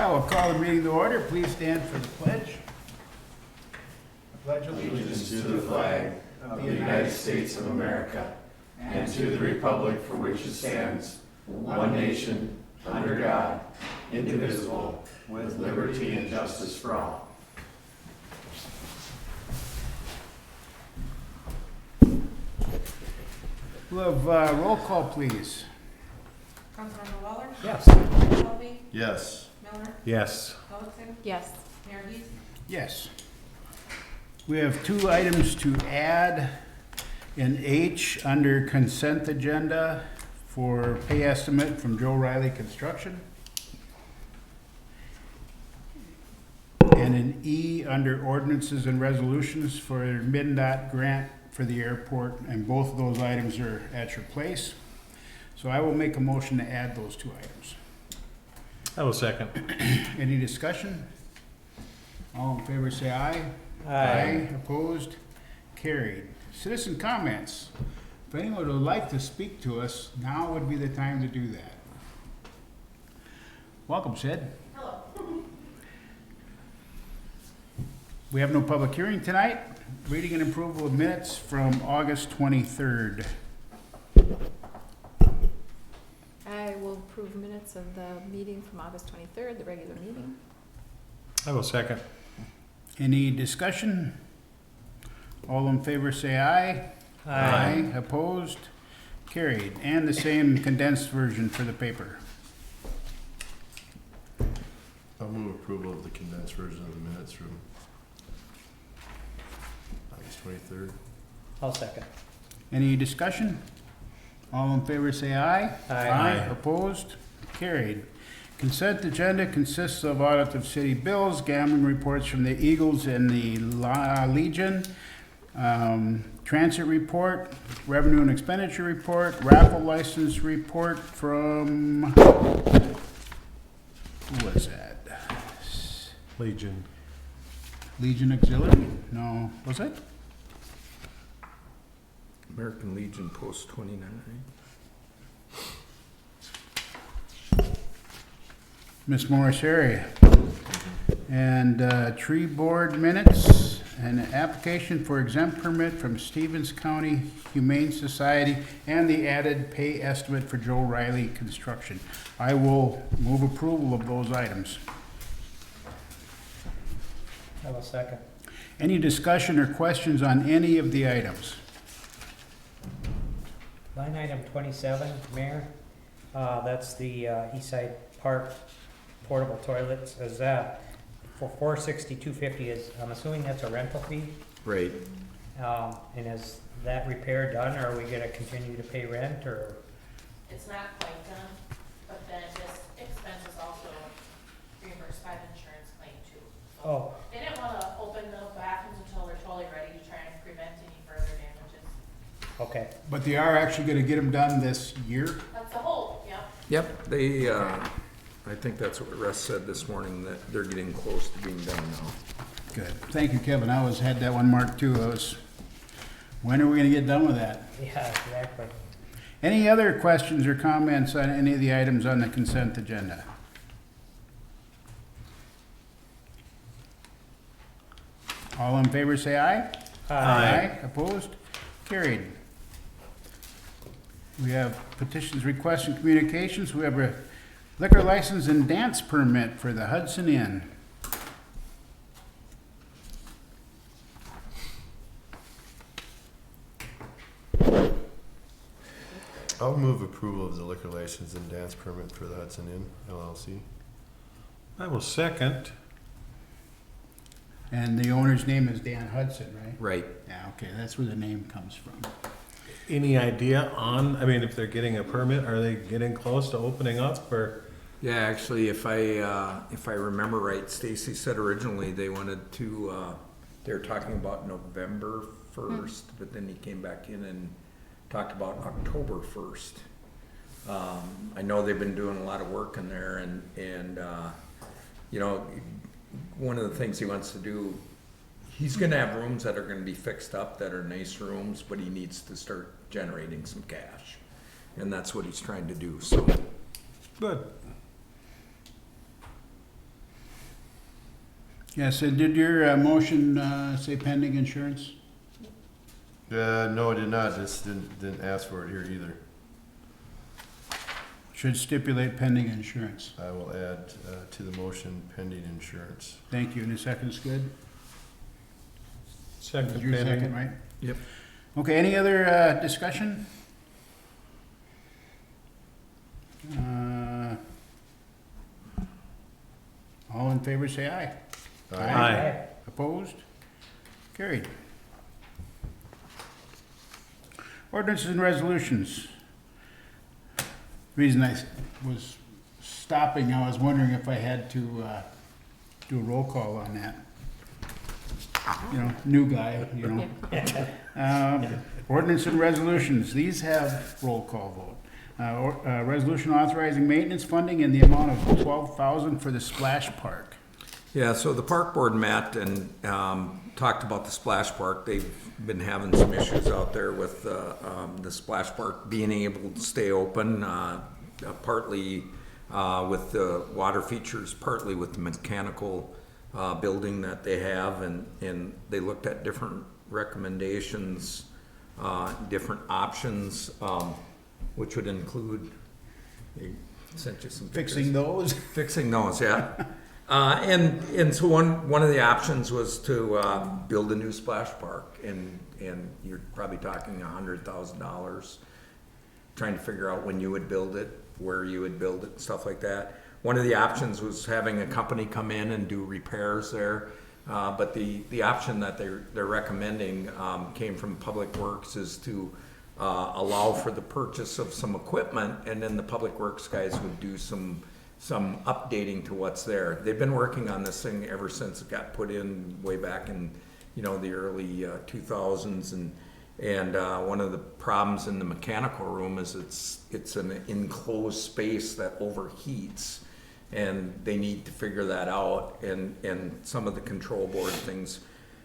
Well, we'll call the meeting to order. Please stand for the pledge. I pledge Allegiance to the flag of the United States of America and to the republic for which it stands, one nation, under God, indivisible, with liberty and justice for all. We'll have roll call, please. Councilmember Waller? Yes. Shelby? Yes. Miller? Yes. Pellicet? Yes. Mayor Heath? Yes. We have two items to add in H under consent agenda for pay estimate from Joe Riley Construction. And in E under ordinances and resolutions for MnDOT grant for the airport, and both of those items are at your place. So I will make a motion to add those two items. I will second. Any discussion? All in favor say aye. Opposed? Carried. Citizen comments. If anyone would like to speak to us, now would be the time to do that. Welcome, Sid. Hello. We have no public hearing tonight. Reading and approval of minutes from August 23rd. I will approve minutes of the meeting from August 23rd, the regular meeting. I will second. Any discussion? All in favor say aye. Opposed? Carried. And the same condensed version for the paper. I'll move approval of the condensed version of the minutes from August 23rd. I'll second. Any discussion? All in favor say aye. Aye. Opposed? Carried. Consent agenda consists of audit of city bills, gambling reports from the Eagles and the Legion, transit report, revenue and expenditure report, raffle license report from, who was that? Legion. Legion Auxiliary? No, was it? American Legion Post 29, right? Miss Morris area. And tree board minutes, and an application for exempt permit from Stevens County Humane Society, and the added pay estimate for Joe Riley Construction. I will move approval of those items. I will second. Any discussion or questions on any of the items? Line item 27, Mayor, that's the Eastside Park portable toilets. Is that for $462.50? Is, I'm assuming that's a rental fee? Right. And is that repair done, or are we gonna continue to pay rent, or? It's not quite done, but then this expense is also reimbursed by the insurance claim too. So Oh, they didn't wanna open the bathrooms until they're totally ready to try and prevent any further damages. okay. But they are actually gonna get them done this year? That's the hope, yeah. Yep, they, I think that's what Russ said this morning, that they're getting close to being done now. Good. Thank you, Kevin. I always had that one marked too. When are we gonna get done with that? Yeah, exactly. Any other questions or comments on any of the items on the consent agenda? All in favor say aye. Opposed? Carried. We have petitions, requests, and communications. We have a liquor license and dance permit for the Hudson Inn. I'll move approval of the liquor license and dance permit for the Hudson Inn LLC. I will second. And the owner's name is Dan Hudson, right? Right. Yeah, okay, that's where the name comes from. Any idea on, I mean, if they're getting a permit, are they getting close to opening up, or? Yeah, actually, if I remember right, Stacy said originally they wanted to, they were talking about November 1st, but then he came back in and talked about October 1st. I know they've been doing a lot of work in there, and you know, one of the things he wants to do, he's gonna have rooms that are gonna be fixed up, that are nice rooms, but he needs to start generating some cash. And that's what he's trying to do, so. Good. Yes, and did your motion say pending insurance? No, it did not. This didn't ask for it here either. Should stipulate pending insurance. I will add to the motion pending insurance. Thank you, and a second's good? Second Your second, pending. right? Yep. Okay, any other discussion? All in favor, say aye. Aye. Opposed? Carried. Ordinances and resolutions. Reason I was stopping, I was wondering if I had to do a roll call on that. You know, new guy, you know. Ordinance and resolutions, these have roll call vote. Resolution authorizing maintenance funding in the amount of $12,000 for the splash park. Yeah, so the park board met and talked about the splash park. They've been having some issues out there with the splash park being able to stay open, partly with the water features, partly with the mechanical building that they have. And they looked at different recommendations, different options, which would include, they sent you some pictures. Fixing those? Fixing those, yeah. And so one of the options was to build a new splash park, and you're probably talking $100,000, trying to figure out when you would build it, where you would build it, and stuff like that. One of the options was having a company come in and do repairs there, but the option that they're recommending came from Public Works, is to allow for the purchase of some equipment, and then the Public Works guys would do some updating to what's there. They've been working on this thing ever since it got put in way back in, the early 2000s, and one of the problems in the mechanical room is it's an enclosed space that overheats, and they need to figure that out, and some of the control board things.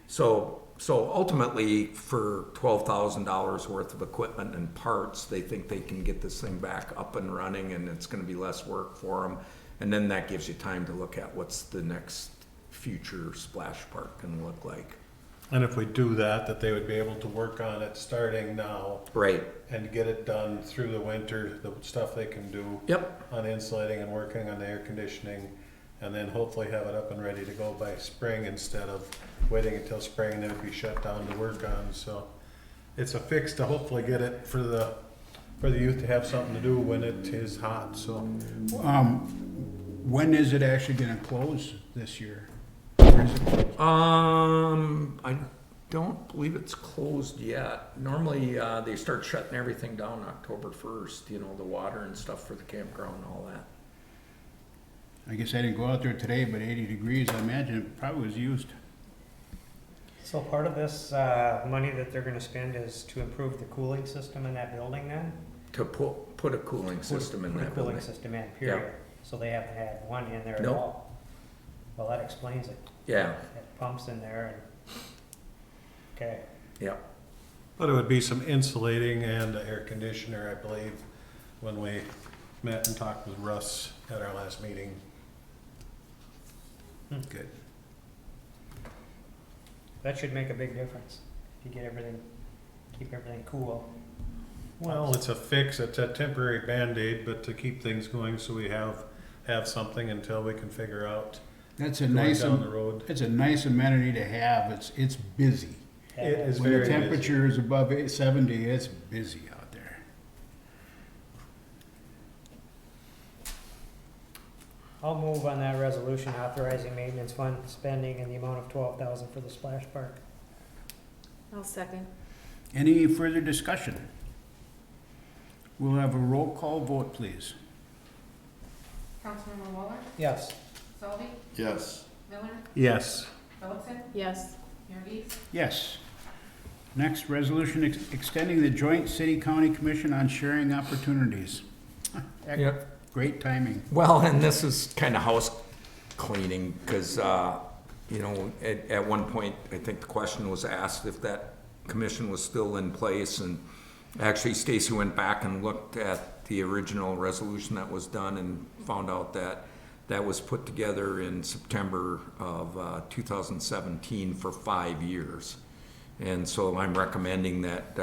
So ultimately, for $12,000 worth of equipment and parts, they think they can get this thing back up and running, and it's gonna be less work for them. And then that gives you time to look at what's the next future splash park gonna look like. And if we do that they would be able to work on it starting now Right, and get it done through the winter, the stuff they can do yep, on insulating and working on the air conditioning, and then hopefully have it up and ready to go by spring instead of waiting until spring and then it'd be shut down to work on. So it's a fix to hopefully get it for the youth to have something to do when it is hot, so. When is it actually gonna close this year? Or is it- I don't believe it's closed yet. Normally, they start shutting everything down October 1st, the water and stuff for the campground and all that. I guess I didn't go out there today, but 80 degrees, I imagine it probably was used. So part of this money that they're gonna spend is to improve the cooling system in that building then? To put a cooling system in Put a that cooling building. system in, period. So they haven't had one in there at Nope. all. Well, that explains it. Yeah, It pumps in there and, okay. yeah. But it would be some insulating and air conditioner, I believe, when we met and talked with Russ at our last meeting. Good. That should make a big difference. If you keep everything cool. Well, it's a fix, it's a temporary Band-Aid, but to keep things going so we have something until we can figure out That's a going nice, down the road. it's a nice amenity to have. It's busy. It is When the very busy. temperature is above 70, it's busy out there. I'll move on that resolution authorizing maintenance fund spending in the amount of $12,000 for the splash park. I'll second. Any further discussion? We'll have a roll call vote, please. Councilmember Waller, Yes. Selby, Yes. Miller, Yes. Phillipson, Yes. Mayor Dees. Yes. Next, resolution extending the joint city-county commission on sharing opportunities. Yep. Great timing. Well, and this is kind of house cleaning, because, at one point, I think the question was asked if that commission was still in place, and actually Stacy went back and looked at the original resolution that was done and found out that that was put together in September of 2017 for 5 years. And so I'm recommending that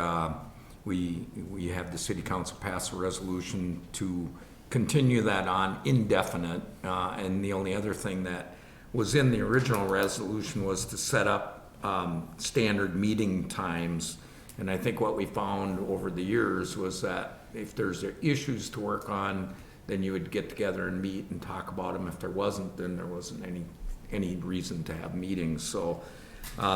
we have the city council pass a resolution to continue that on indefinite. And the only other thing that was in the original resolution was to set up standard meeting times. And I think what we found over the years was that if there's issues to work on, then you would get together and meet and talk about them. If there wasn't, then there wasn't any reason to have meetings. So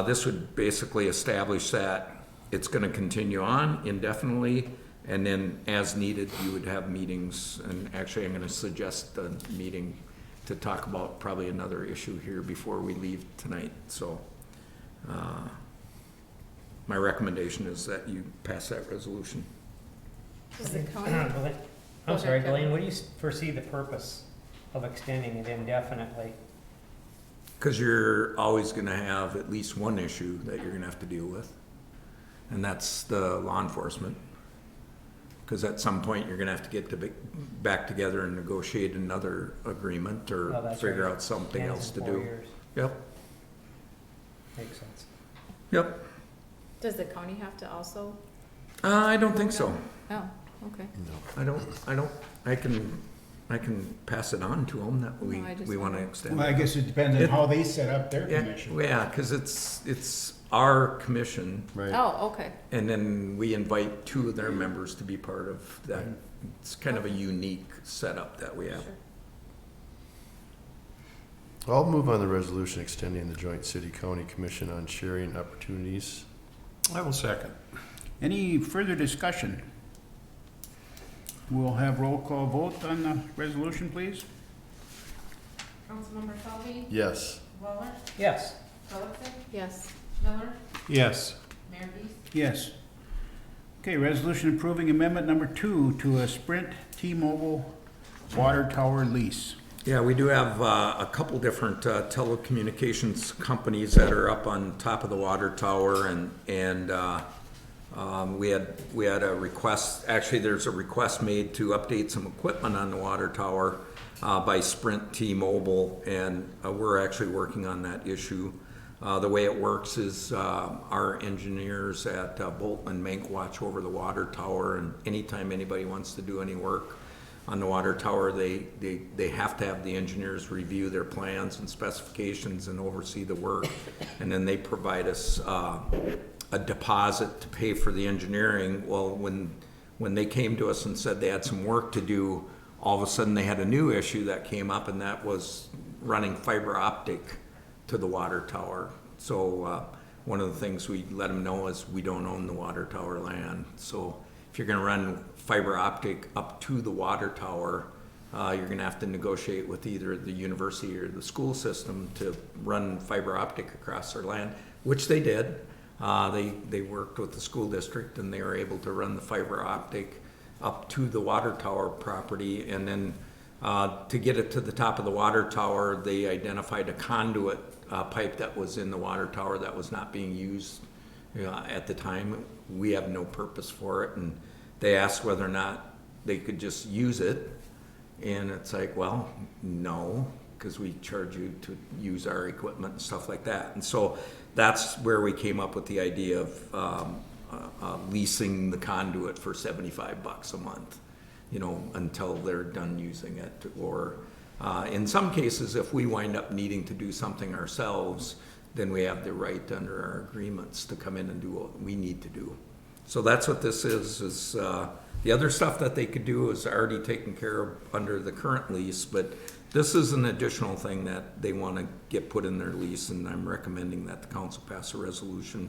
this would basically establish that it's going to continue on indefinitely, and then as needed, you would have meetings. And actually, I'm going to suggest a meeting to talk about probably another issue here before we leave tonight. So my recommendation is that you pass that resolution. Does the county, I'm sorry, Go ahead, Blaine, what do you foresee the purpose of extending it indefinitely? Because you're always going to have at least one issue that you're going to have to deal with, and that's the law enforcement. Because at some point, you're going to have to get back together and negotiate another agreement or Oh, that's figure right. out something Ends else to in 4 do. years. Yep, Makes sense. yep. does the county have to also? I don't think so. Oh, okay. I can pass it on to them that No, I just we want to wondered. extend. Well, I guess it depends on how they set up their Yeah, commission. yeah, because it's our commission, Right. Oh, okay. and then we invite 2 of their members to be part of that. It's kind of a unique setup that we have. Sure. I'll move on the resolution extending the joint city-county commission on sharing opportunities. I will second. Any further discussion? We'll have roll call vote on the resolution, please. Councilmember Selby, Yes. Waller, Yes, Jolliksik, Yes. Miller, Yes. Mayor Beast. Yes. Okay, resolution approving amendment number 2 to a Sprint T-Mobile water tower lease. Yeah, we do have a couple different telecommunications companies that are up on top of the water tower, and we had a request. Actually, there's a request made to update some equipment on the water tower by Sprint T-Mobile, and we're actually working on that issue. The way it works is our engineers at Bolton and Mink watch over the water tower, and anytime anybody wants to do any work on the water tower, they have to have the engineers review their plans and specifications and oversee the work. And then they provide us a deposit to pay for the engineering. Well, when they came to us and said they had some work to do, all of a sudden they had a new issue that came up, and that was running fiber optic to the water tower. So one of the things we let them know is we don't own the water tower land. So if you're gonna run fiber optic up to the water tower, you're gonna have to negotiate with either the university or the school system to run fiber optic across their land, which they did. They worked with the school district, and they were able to run the fiber optic up to the water tower property. And then to get it to the top of the water tower, they identified a conduit pipe that was in the water tower that was not being used at the time. We have no purpose for it, and they asked whether or not they could just use it, and it's like, well, no, because we charge you to use our equipment and stuff like that. And so that's where we came up with the idea of leasing the conduit for $75 a month, until they're done using it. Or in some cases, if we wind up needing to do something ourselves, then we have the right under our agreements to come in and do what we need to do. So that's what this is the other stuff that they could do is already taken care of under the current lease, but this is an additional thing that they want to get put in their lease, and I'm recommending that the council pass a resolution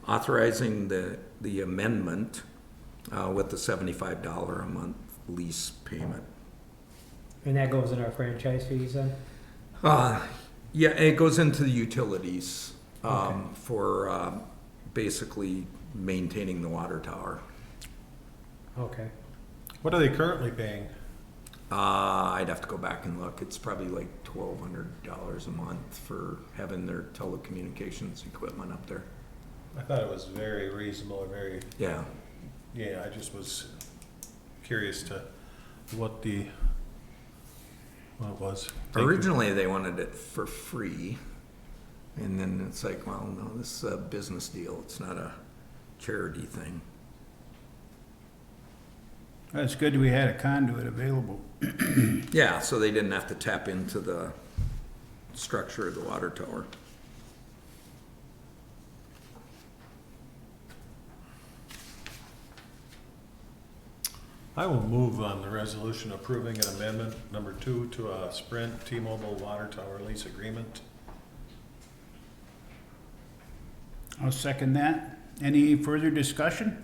authorizing the amendment with the $75 a month lease payment. and that goes in our franchise fees then? Yeah, it goes into the utilities Okay. for basically maintaining the water tower. Okay, What are they currently paying? I'd have to go back and look. It's probably like $1,200 a month for having their telecommunications equipment up there. I thought it was very reasonable, or Yeah. I just was curious to what the Well, it was. Originally, they wanted it for free, and then it's like, well, no, this is a business deal, it's not a charity thing. Well, it's good we had a conduit available. Yeah, so they didn't have to tap into the structure of the water tower. I will move on the resolution approving an amendment number 2 to a Sprint T-Mobile water tower lease agreement. I'll second that. Any further discussion?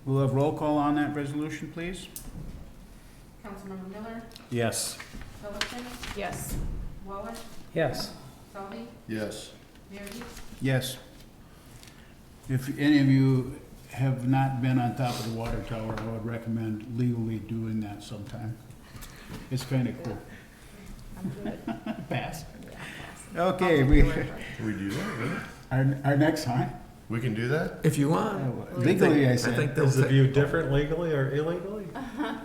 We'll have roll call on that resolution, please. Councilmember Miller, Yes. Middleton, Yes. Waller, Yes. Selby, Yes. Mayor Heath. Yes. If any of you have not been on top of the water tower, I would recommend legally doing that sometime. It's kind of cool. I'm good. Pass. Yeah, pass. Okay, I'll we, take the word for it. Can we do that, really? our next time, We can do that? If you want. legally, I I think said. they'll Is the take- view different legally or illegally?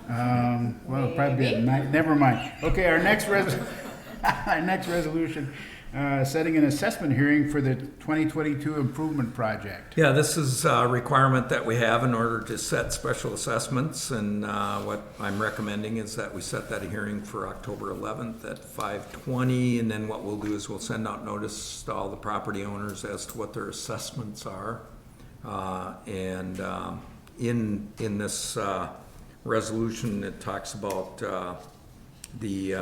Well, it'll probably be at night, never mind. Okay, our next our next resolution, setting an assessment hearing for the 2022 improvement project. Yeah, this is a requirement that we have in order to set special assessments, and what I'm recommending is that we set that hearing for October 11th at 5:20, and then what we'll do is we'll send out notice to all the property owners as to what their assessments are. And in this resolution, it talks about the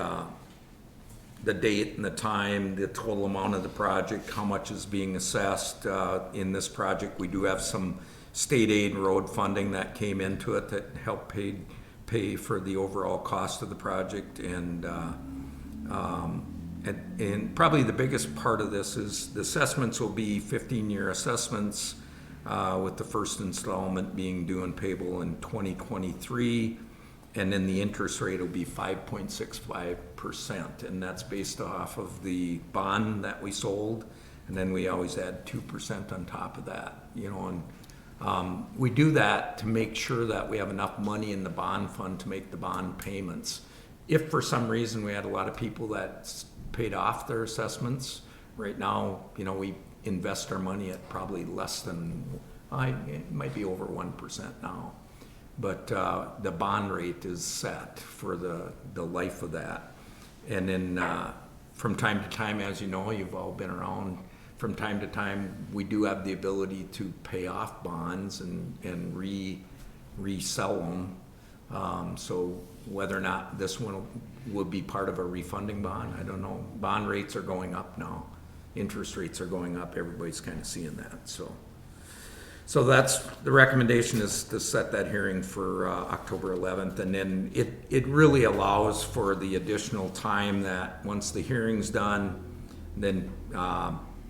date and the time, the total amount of the project, how much is being assessed. In this project, we do have some state aid road funding that came into it that helped pay for the overall cost of the project. And probably the biggest part of this is the assessments will be 15-year assessments, with the first installment being due and payable in 2023. And then the interest rate will be 5.65%, and that's based off of the bond that we sold. And then we always add 2% on top of that, you know, and we do that to make sure that we have enough money in the bond fund to make the bond payments. If for some reason we had a lot of people that paid off their assessments, right now, you know, we invest our money at probably less than, it might be over 1% now. But the bond rate is set for the life of that. And then from time to time, as you know, you've all been around, from time to time, we do have the ability to pay off bonds and resell them. So whether or not this one will be part of a refunding bond, I don't know. Bond rates are going up now. Interest rates are going up. Everybody's kind of seeing that, So that's, the recommendation is to set that hearing for October 11th, and then it really allows for the additional time that once the hearing's done, then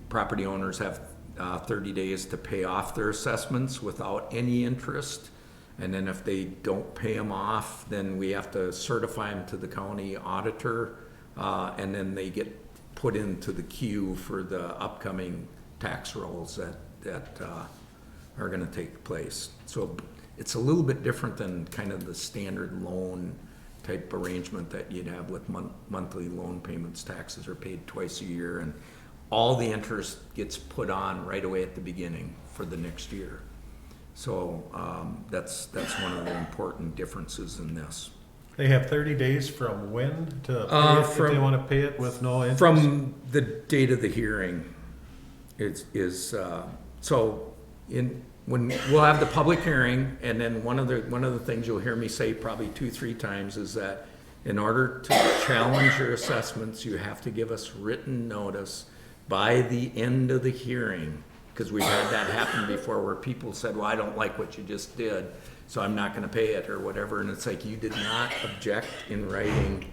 property owners have 30 days to pay off their assessments without any interest. And then if they don't pay them off, then we have to certify them to the county auditor, and then they get put into the queue for the upcoming tax rolls that are gonna take place. So it's a little bit different than kind of the standard loan type arrangement that you'd have with monthly loan payments. Taxes are paid twice a year, and all the interest gets put on right away at the beginning for the next year. So that's one of the important differences in this. They have 30 days from when to pay it, if they from- want to pay it with no interest? From the date of the hearing when we'll have the public hearing, and then one of the things you'll hear me say probably 2-3 times is that in order to challenge your assessments, you have to give us written notice by the end of the hearing, because we've had that happen before where people said, well, I don't like what you just did, so I'm not gonna pay it or whatever, and it's like, you did not object in writing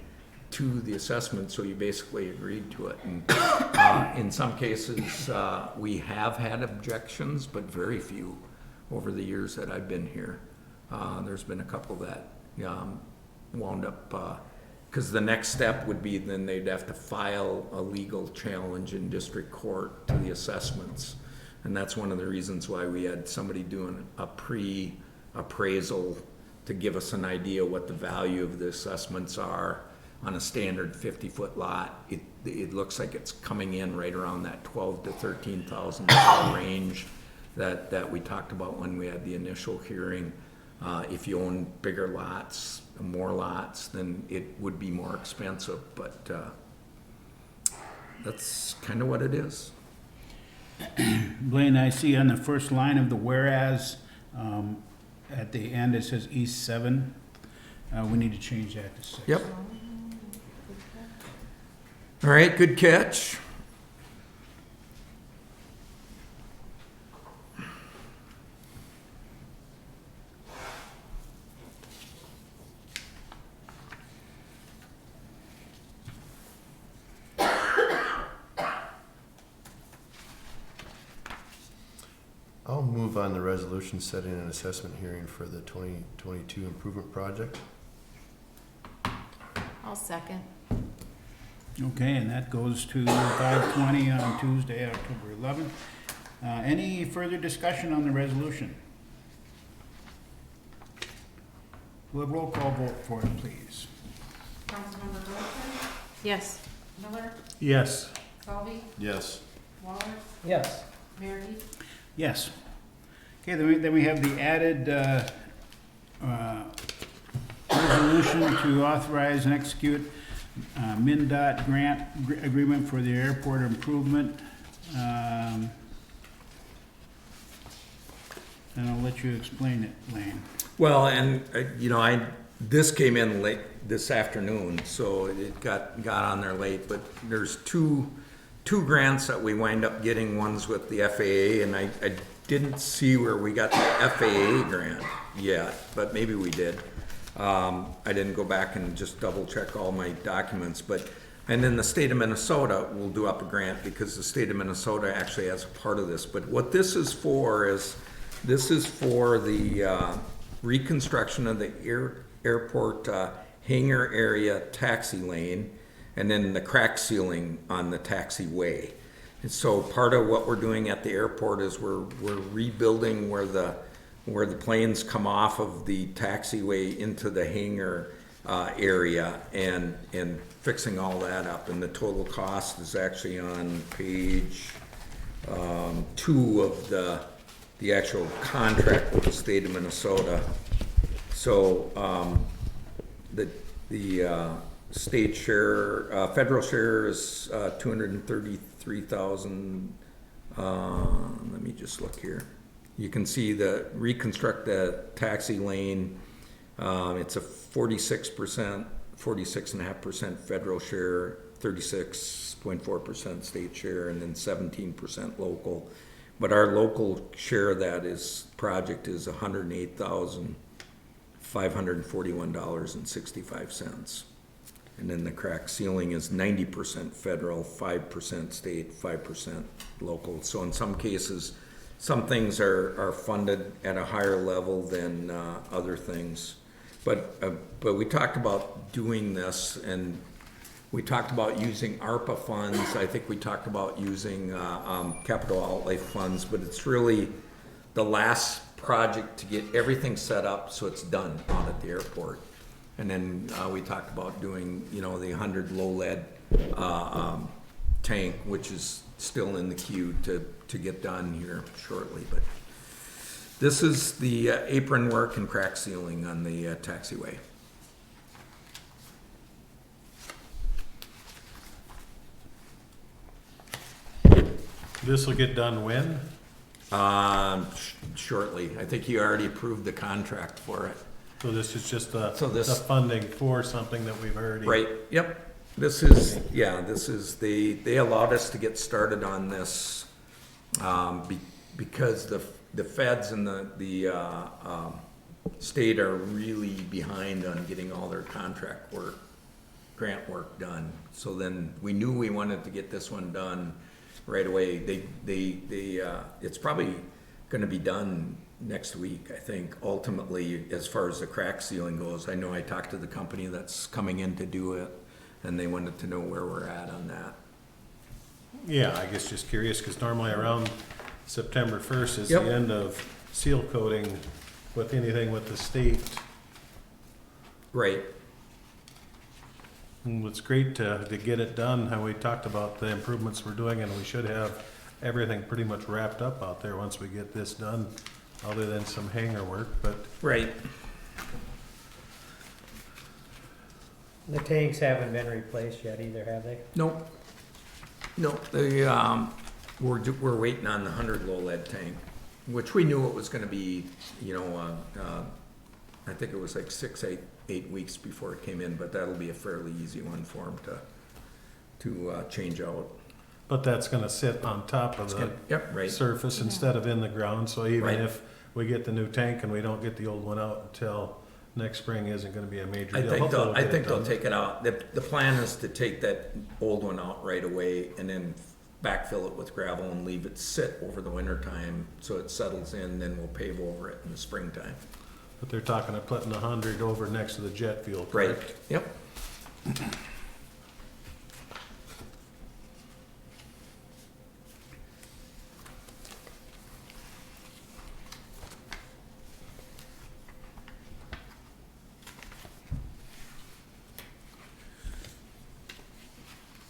to the assessment, so you basically agreed to it. And in some cases, we have had objections, but very few over the years that I've been here. There's been a couple that wound up, because the next step would be then they'd have to file a legal challenge in district court to the assessments. And that's one of the reasons why we had somebody doing a pre-appraisal to give us an idea what the value of the assessments are on a standard 50-foot lot. It looks like it's coming in right around that $12,000 to $13,000 range that we talked about when we had the initial hearing. If you own bigger lots, more lots, then it would be more expensive, but that's kind of what it is. Blaine, I see on the first line of the whereas, at the end, it says East 7. We need to change that to 6. Yep. All right, good catch. I'll move on the resolution setting an assessment hearing for the 2022 improvement project. I'll second. Okay, and that goes to 5:20 on Tuesday, October 11th. Any further discussion on the resolution? We'll have roll call vote for it, please. Councilmember Grossman, Yes. Miller, Yes. Salvi, Yes. Waller, Yes. Mayor Heath. Yes. Okay, then we have the added resolution to authorize and execute MnDOT grant agreement for the airport improvement. And I'll let you explain it, Lane. Well, and, this came in late this afternoon, so it got on there late, but there's two grants that we wind up getting. One's with the FAA, and I didn't see where we got the FAA grant yet, but maybe we did. I didn't go back and just double check all my documents, and then the state of Minnesota will do up a grant because the state of Minnesota actually has a part of this. But what this is for the reconstruction of the airport hangar area taxi lane, and then the crack sealing on the taxiway. And so part of what we're doing at the airport is we're rebuilding where the planes come off of the taxiway into the hangar area and fixing all that up. And the total cost is actually on page 2 of the actual contract with the state of Minnesota. So the state share, federal share is $233,000. Let me just look here. You can see reconstruct the taxi lane. It's a 46.5% federal share, 36.4% state share, and then 17% local. But our local share of that project is $108,541.65. And then the crack ceiling is 90% federal, 5% state, 5% local. So in some cases, some things are funded at a higher level than other things. But we talked about doing this, and we talked about using ARPA funds. I think we talked about using capital outlay funds, but it's really the last project to get everything set up so it's done out at the airport. And then we talked about doing, the 100 low lead tank, which is still in the queue to get done here shortly. But this is the apron work and crack sealing on the taxiway. This will get done when? Shortly. I think you already approved the contract for it. So this is just the this- funding for something that we've already. Right, yep. This is, they allowed us to get started on this because the feds and the state are really behind on getting all their grant work done. So then we knew we wanted to get this one done right away. It's probably gonna be done next week, I think, ultimately, as far as the crack sealing goes. I know I talked to the company that's coming in to do it, and they wanted to know where we're at on that. Yeah, I guess just curious, because normally around September 1st is the Yep. end of seal coating with anything with the state Right, And it's great to get it done, how we talked about the improvements we're doing, and we should have everything pretty much wrapped up out there once we get this done, other than some hangar work, but right. The tanks haven't been replaced yet either, have they? Nope. Nope, we're waiting on the 100 low lead tank, which we knew it was gonna be, you know, I think it was like 8 weeks before it came in, but that'll be a fairly easy one for them to change out. but that's gonna sit on top of the Yep, right. surface instead of in the ground, so even Right. if we get the new tank and we don't get the old one out until next spring, isn't gonna be a major I deal. think Hopefully they'll, we'll I get it think they'll done. take it out. The plan is to take that old one out right away and then backfill it with gravel and leave it sit over the winter time so it settles in, then we'll pave over it in the springtime. But they're talking of putting 100 over next to the jet fuel, Right, correct? yep.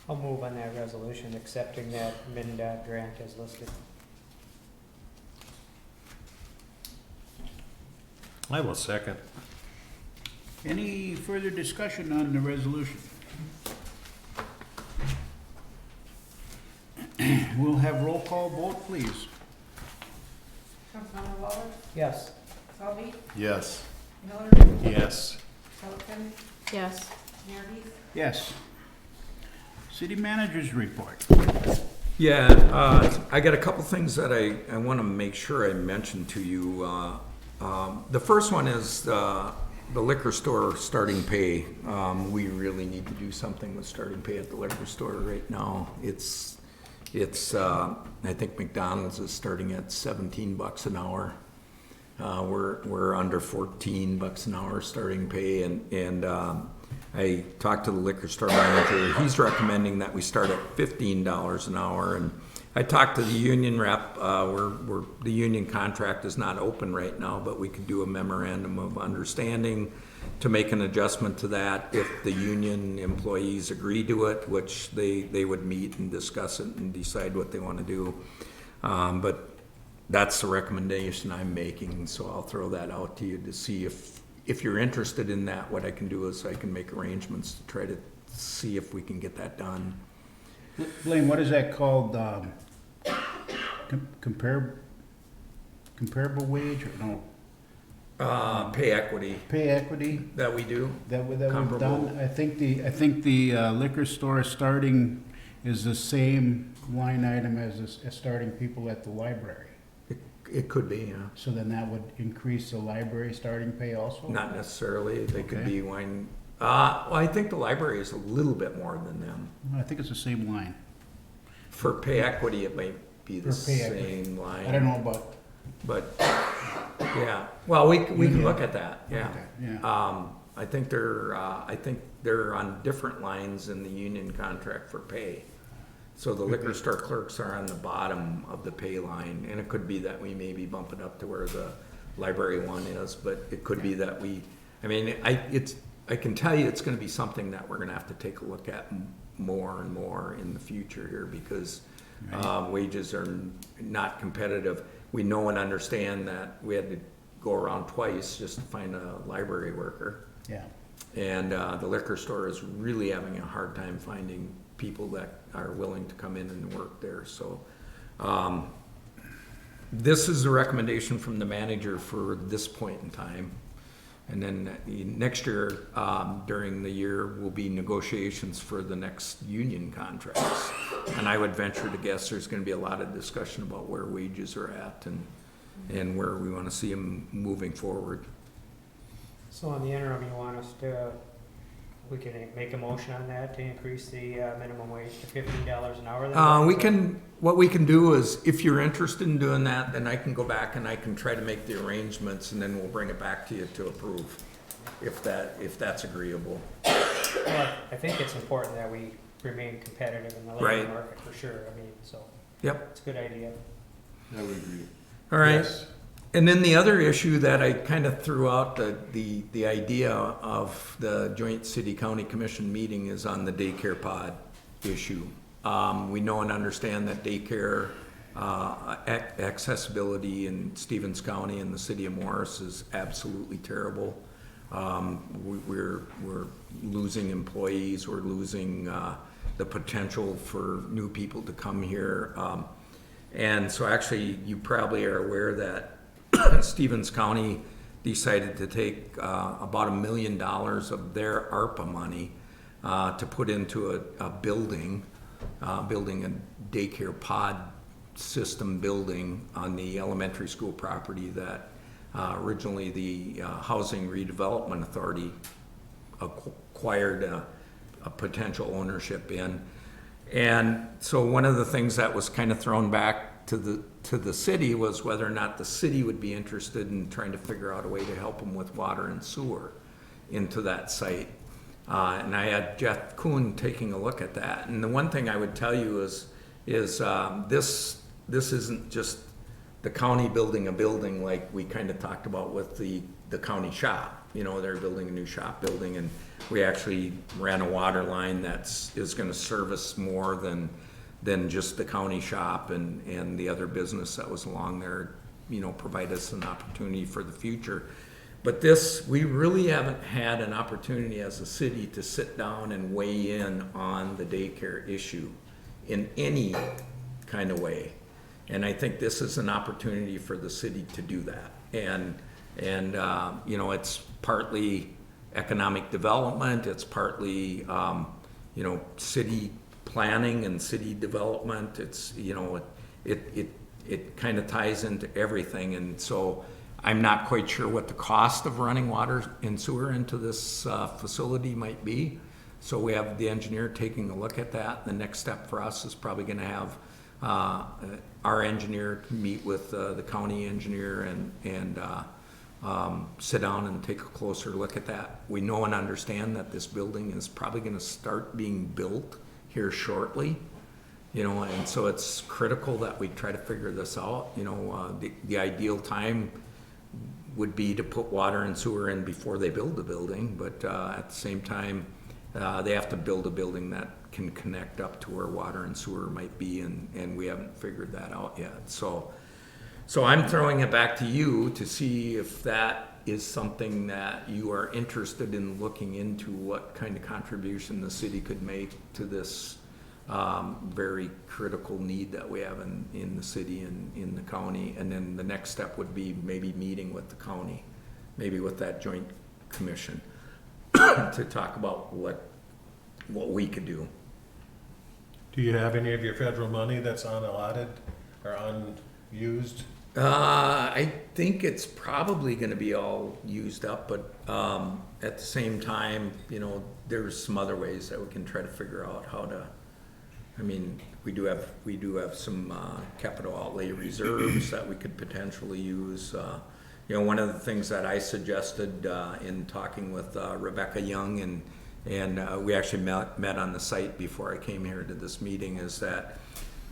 I'll move on that resolution, accepting that MinDOT grant as listed. I will second. Any further discussion on the resolution? We'll have roll call vote, please. Councilmember Waller, Yes. Selby, Yes. Miller, Yes. Pelican, Yes. Mayor Heath, Yes. City managers report. Yeah, I got a couple things that I want to make sure I mention to you. The first one is the liquor store starting pay. We really need to do something with starting pay at the liquor store right now. It's I think McDonald's is starting at $17 an hour. We're under $14 an hour starting pay, and I talked to the liquor store manager. He's recommending that we start at $15 an hour, and I talked to the union rep. The union contract is not open right now, but we could do a memorandum of understanding to make an adjustment to that if the union employees agree to it, which they would meet and discuss it and decide what they want to do. But that's the recommendation I'm making, so I'll throw that out to you to see if you're interested in that. What I can do is I can make arrangements to try to see if we can get that done. Blaine, what is that called? Comparable wage or no? Pay equity Pay equity that we do. that we've Comparable. done? I think the liquor store starting is the same line item as starting people at the library. It could be, yeah. So then that would increase the library starting pay also? Not necessarily. They could Okay. be wine. Well, I think the library is a little bit more than them. I think it's the same line. For pay equity, it might be the For pay equity. same line. I don't know about, But, yeah, well, we can look at that, yeah. okay, yeah. I think they're on different lines in the union contract for pay. So the liquor store clerks are on the bottom of the pay line, and it could be that we maybe bump it up to where the library one is, but it could be that I can tell you it's gonna be something that we're gonna have to take a look at more and more in the future here, because wages are not competitive. We know and understand that we had to go around twice just to find a library worker. Yeah. And the liquor store is really having a hard time finding people that are willing to come in and work there. So this is the recommendation from the manager for this point in time. And then next year, during the year, will be negotiations for the next union contracts. And I would venture to guess there's gonna be a lot of discussion about where wages are at and where we wanna see them moving forward. So in the interim, you want us to, we can make a motion on that to increase the minimum wage to $15 an hour? then? What we can do is, if you're interested in doing that, then I can go back and I can try to make the arrangements, and then we'll bring it back to you to approve, if that's agreeable. Well, I think it's important that we remain competitive in the labor Right. market, for sure. I mean, so Yep, it's a good idea. I would agree. all right. Yes. And then the other issue that I kind of threw out, the idea of the joint city-county commission meeting is on the daycare pod issue. We know and understand that daycare accessibility in Stevens County and the city of Morris is absolutely terrible. We're losing employees, we're losing the potential for new people to come here. And so actually, you probably are aware that Stevens County decided to take about $1 million of their ARPA money to put into a building a daycare pod system building on the elementary school property that originally the Housing Redevelopment Authority acquired a potential ownership in. And so one of the things that was kind of thrown back to the city was whether or not the city would be interested in trying to figure out a way to help them with water and sewer into that site. And I had Jeff Kuhn taking a look at that. And the one thing I would tell you is this isn't just the county building a building like we kind of talked about with the county shop. You know, they're building a new shop building, and we actually ran a water line is going to service more than just the county shop and the other business that was along there, you know, provide us an opportunity for the future. But we really haven't had an opportunity as a city to sit down and weigh in on the daycare issue in any kind of way. And I think this is an opportunity for the city to do that. And you know, it's partly economic development, it's partly, you know, city planning and city development. It's, you know, it kind of ties into everything. And so I'm not quite sure what the cost of running water and sewer into this facility might be. So we have the engineer taking a look at that. The next step for us is probably going to have our engineer meet with the county engineer and sit down and take a closer look at that. We know and understand that this building is probably going to start being built here shortly, you know, and so it's critical that we try to figure this out. You know, the ideal time would be to put water and sewer in before they build the building, but at the same time, they have to build a building that can connect up to where water and sewer might be, and we haven't figured that out yet. So I'm throwing it back to you to see if that is something that you are interested in looking into, what kind of contribution the city could make to this very critical need that we have in the city and in the county. And then the next step would be maybe meeting with the county, maybe with that joint commission to talk about what we could do. Do you have any of your federal money that's unallotted or unused? I think it's probably going to be all used up, but at the same time, you know, there's some other ways that we can try to figure out how to. I mean, we do have some capital outlay reserves that we could potentially use. You know, one of the things that I suggested in talking with Rebecca Young and we actually met on the site before I came here to this meeting is that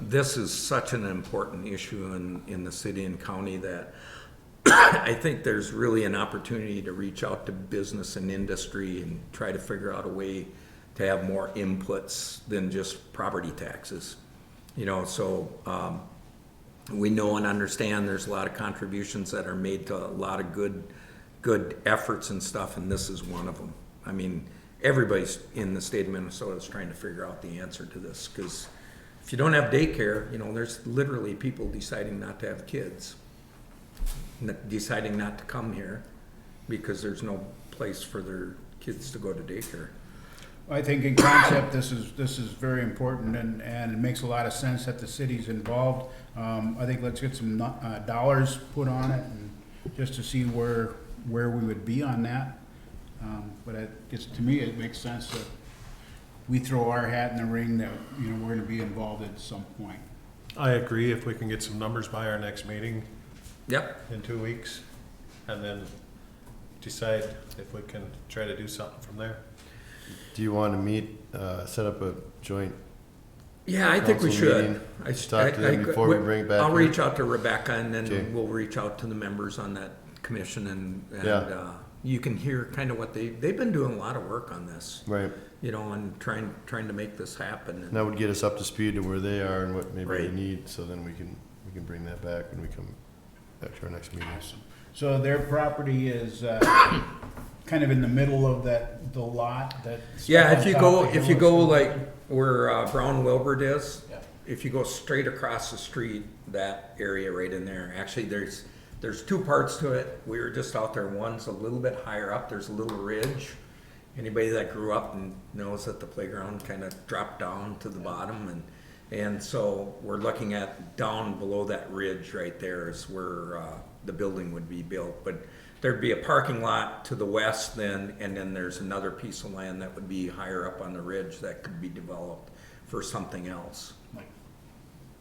this is such an important issue in the city and county that I think there's really an opportunity to reach out to business and industry and try to figure out a way to have more inputs than just property taxes. You know, so we know and understand there's a lot of contributions that are made to a lot of good efforts and stuff, and this is one of them. I mean, everybody's in the state of Minnesota is trying to figure out the answer to this, because if you don't have daycare, you know, there's literally people deciding not to have kids, deciding not to come here because there's no place for their kids to go to daycare. I think in concept, this is very important, and it makes a lot of sense that the city's involved. I think let's get some dollars put on it, and just to see where we would be on that. But to me, it makes sense that we throw our hat in the ring that, you know, we're going to be involved at some point. I agree, if we can get some numbers by our next meeting Yep. in 2 weeks, and then decide if we can try to do something from there. Do you want to meet, set up a joint Yeah, I think we Council should. meeting. I Talk to them before we bring it back I'll here. reach out to Rebecca and Okay. then we'll reach out to the members on that commission and Yeah. you can hear kind of what they've been doing a lot of work on this, Right. you know, and trying to make this happen. And that would get us up to speed to where they are and what maybe they Right. need, so then we can bring that back when we come back to our next meeting. So their property is, kind of in the middle of the lot that. Yeah, if you go, Top of the if you hill go is- like where Brown Wilbert is, Yeah. if you go straight across the street, that area right in there, actually there's two parts to it. We were just out there, one's a little bit higher up, there's a little ridge. Anybody that grew up and knows that the playground kind of dropped down to the bottom and so we're looking at down below that ridge right there is where the building would be built. But there'd be a parking lot to the west then, and then there's another piece of land that would be higher up on the ridge that could be developed for something else. Like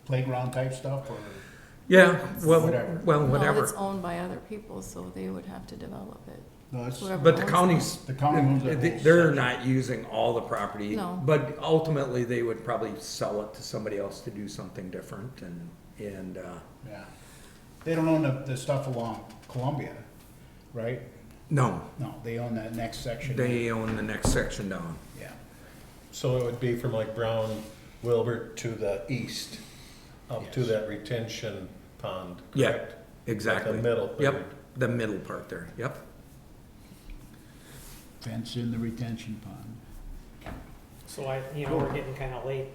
playground type stuff or? Yeah, well, Whatever. well, No, it's whatever. owned by other people, so they would have to develop it. No, it's, Whoever But the owns county's, The county owns that whole they're section. not using all the property. No. But ultimately, they would probably sell it to somebody else to do something different and, yeah. They don't own the stuff along Columbia, right? no, No, they own that next section. they own the next section down. Yeah. So it would be from like Brown Wilbert to the east, up to Yes. that retention pond, Yeah. correct? Exactly. Like the middle Yep, part. the middle part there, yep. Fence in the retention pond. So we're getting kind of late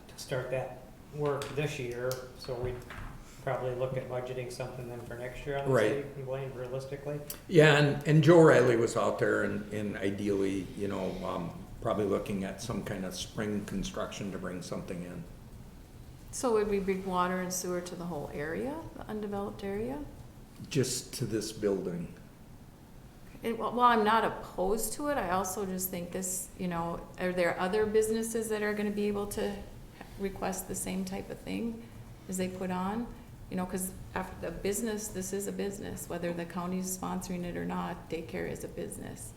to start that work this year, so we'd probably look at budgeting something then for next year on the Right. city, Blaine, realistically. Yeah, and Joe Riley was out there and ideally, probably looking at some kind of spring construction to bring something in. So would we bring water and sewer to the whole area, the undeveloped area? Just to this building. And while I'm not opposed to it, I also just think this, are there other businesses that are gonna be able to request the same type of thing as they put on? Cause after the business, this is a business, whether the county's sponsoring it or not, daycare is a business.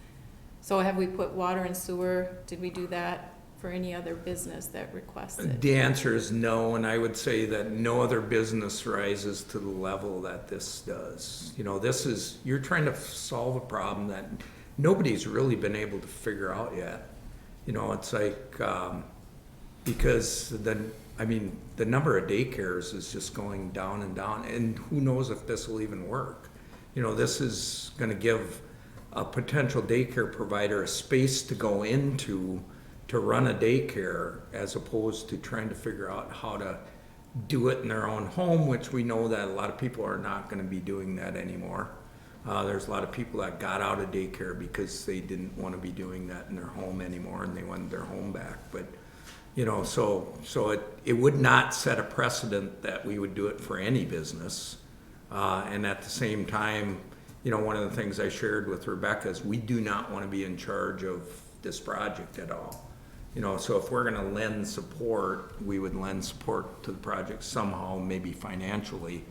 So have we put water and sewer, did we do that for any other business that requests it? The answer is no, and I would say that no other business rises to the level that this does. You're trying to solve a problem that nobody's really been able to figure out yet. It's like, because the number of daycares is just going down and down, and who knows if this will even work. This is gonna give a potential daycare provider a space to go into to run a daycare as opposed to trying to figure out how to do it in their own home, which we know that a lot of people are not gonna be doing that anymore. There's a lot of people that got out of daycare because they didn't wanna be doing that in their home anymore and they wanted their home back. But, so it would not set a precedent that we would do it for any business. And at the same time, one of the things I shared with Rebecca is we do not wanna be in charge of this project at all. So if we're gonna lend support, we would lend support to the project somehow, maybe financially.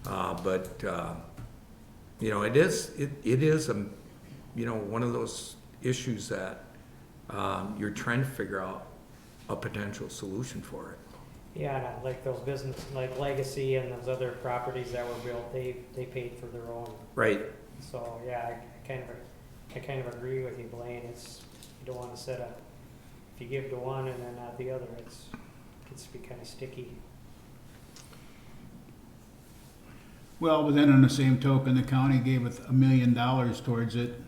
But it is one of those issues that you're trying to figure out a potential solution for it. Yeah, and like those business, like Legacy and those other properties that were built, they paid for their own. Right. So, yeah, I kind of agree with you, Blaine. You don't wanna set up, if you give to one and then not the other, it gets to be kinda sticky. Well, but then on the same token, the county gave us $1 million towards it.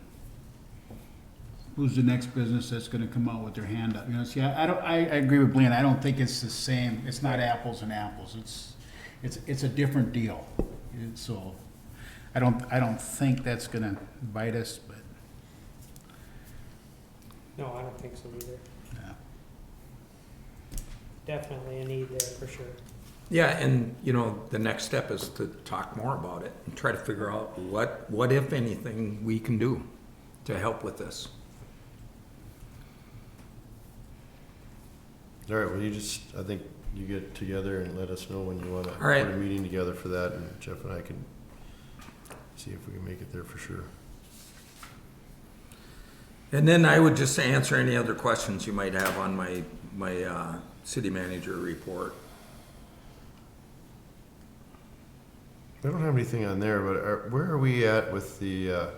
Who's the next business that's gonna come out with their hand up? See, I agree with Blaine. I don't think it's the same. It's not apples and apples. It's a different deal. So, I don't think that's gonna bite us, but, No, I don't think so either. yeah. Definitely a need there for sure. Yeah, and the next step is to talk more about it and try to figure out what if anything we can do to help with this. All right, well, I think you get together and let us know when you wanna All right. put a meeting together for that, and Jeff and I can see if we can make it there for sure. And then I would just answer any other questions you might have on my city manager report. I don't have anything on there, but where are we at with the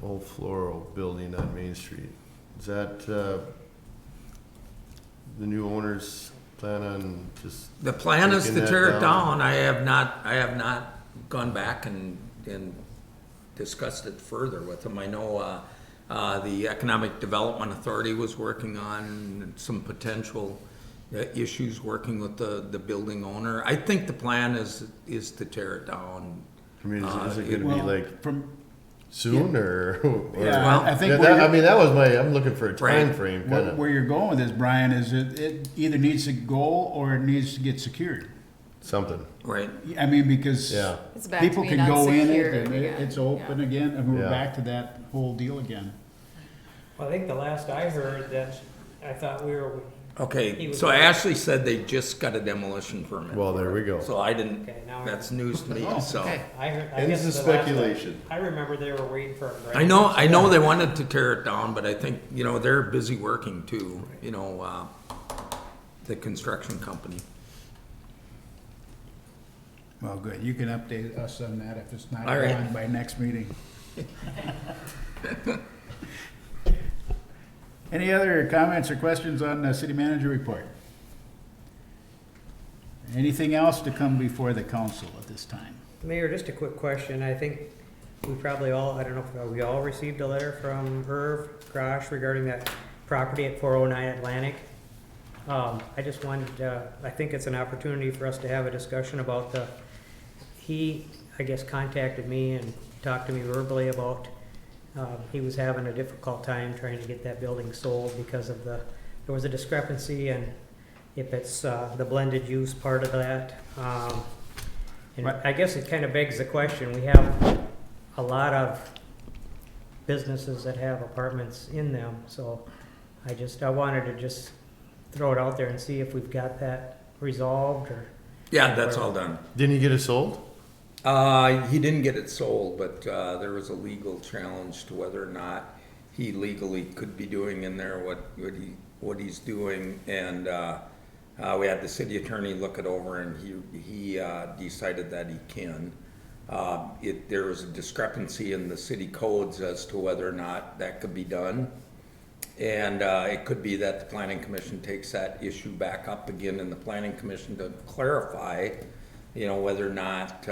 old floral building on Main Street? Is that, the new owners plan on just? The plan is taking to that tear it down. I have not gone back and discussed it further with them. I know, the Economic Development Authority was working on some potential issues working with the building owner. I think the plan is to tear it down. I mean, is it gonna Well, be like from, soon or? yeah, Well, I think Yeah, where that, I you're- mean, that was I'm looking for a Right. time frame, where kinda, where you're going with this, Brian, is it either needs to go or it needs to get secured. something, Right. I mean, because yeah. It's back to people being can go in it unsecured and again, it's open again, and we're Yeah. back to that whole deal again. Well, I think the last I heard that, I thought we were, He Okay, was so right. Ashley said they just got a demolition permit. Well, there we go. So I didn't, okay, now that's news to me, Oh, so. okay. I heard, I Ends guess the the last I- speculation. I remember they were waiting for a grant. I know they wanted to tear it down, but I think, they're busy working too, the construction company. Well, good, you can update us on that if it's not All right. done by next meeting. Any other comments or questions on the city manager report? Anything else to come before the council at this time? Mayor, just a quick question. I think we probably all, I don't know if we all received a letter from Irv Grosh regarding that property at 409 Atlantic. I just wanted, I think it's an opportunity for us to have a discussion about he, I guess, contacted me and talked to me verbally about, he was having a difficult time trying to get that building sold because of there was a discrepancy and if it's, the blended use part of that. And Right. I guess it kind of begs the question, we have a lot of businesses that have apartments in them, so I wanted to just throw it out there and see if we've got that resolved or. Yeah, that's all done. Didn't you get it sold? He didn't get it sold, but, there was a legal challenge to whether or not he legally could be doing in there what he's doing, and, we had the city attorney look it over, and he decided that he can. There was a discrepancy in the city codes as to whether or not that could be done. And it could be that the planning commission takes that issue back up again in the planning commission to clarify, whether or not,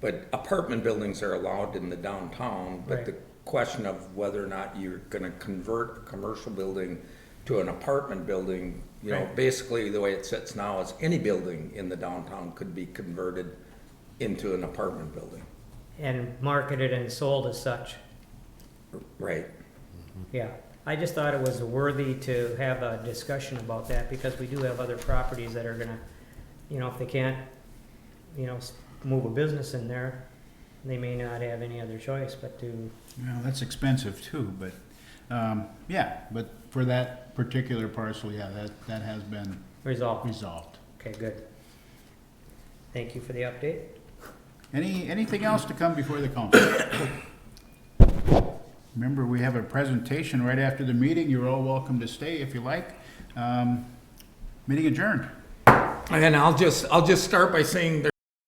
but apartment buildings are allowed in the downtown, but Right. the question of whether or not you're gonna convert a commercial building to an apartment building, Right. basically the way it sits now is any building in the downtown could be converted into an apartment building. And marketed and sold as such, Right. yeah. I just thought it was worthy to have a discussion about that, because we do have other properties that are gonna, if they can't, move a business in there, they may not have any other choice but to, Well, that's expensive too, but, yeah, but for that particular parcel, yeah, that has been resolve. resolved. Okay, good. Thank you for the update. Anything else to come before the council? Remember, we have a presentation right after the meeting. You're all welcome to stay if you like. Meeting adjourned. And I'll just start by saying